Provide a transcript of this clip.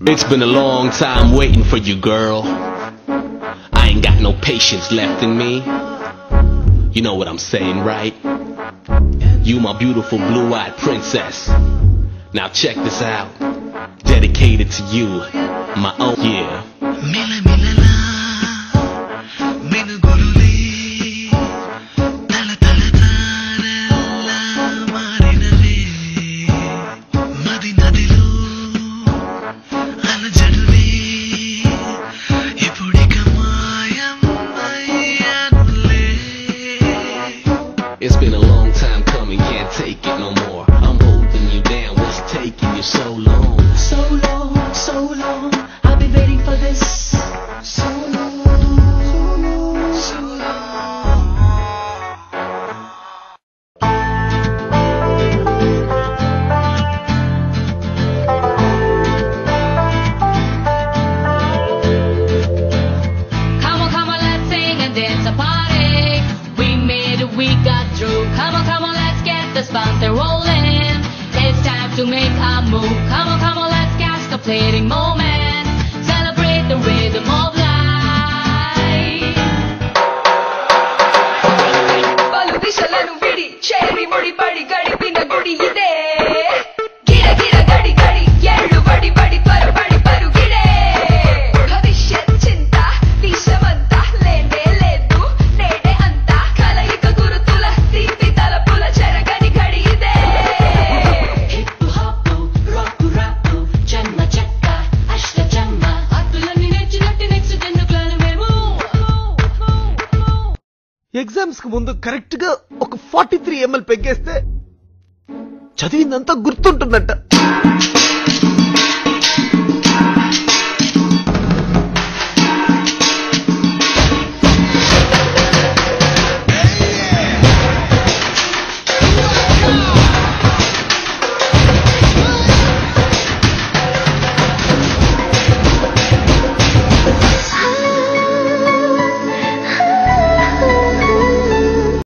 It's been a long time waiting for you, girl. I ain't got no patience left in me. You know what I'm saying, right? You my beautiful blue-eyed princess. Now check this out. Dedicated to you, my own, yeah. It's been a long time coming, can't take it no more. I'm holding you down, what's taking you so long? So long, so long, I've been waiting for this. So long, so long. Come on, let's sing and dance a party. We made it, we got through. Come on, let's get this party rolling. It's time to make a move. Come on, let's catch the fleeting moment. Celebrate the rhythm of life. Balu dishalanu vidi, cheri mudi padi gadipina gudi ide. Gira gira gadi gadi, yellu vadi vadi tvaru vadi parugide. Bhavishyat chinta, vishamanta lene ledu, nede anta kalayika gurutula, deepi talapula cheragani gadi ide. Hip hop, rock rap, jamma chakka, ashta jamma, atulani nechinatti next jennukలను మేము. Exams కు ముందు correct గా ఒక 43 ml పెగ్గేస్తే చదివిందంతా గుర్తుంటుందంట.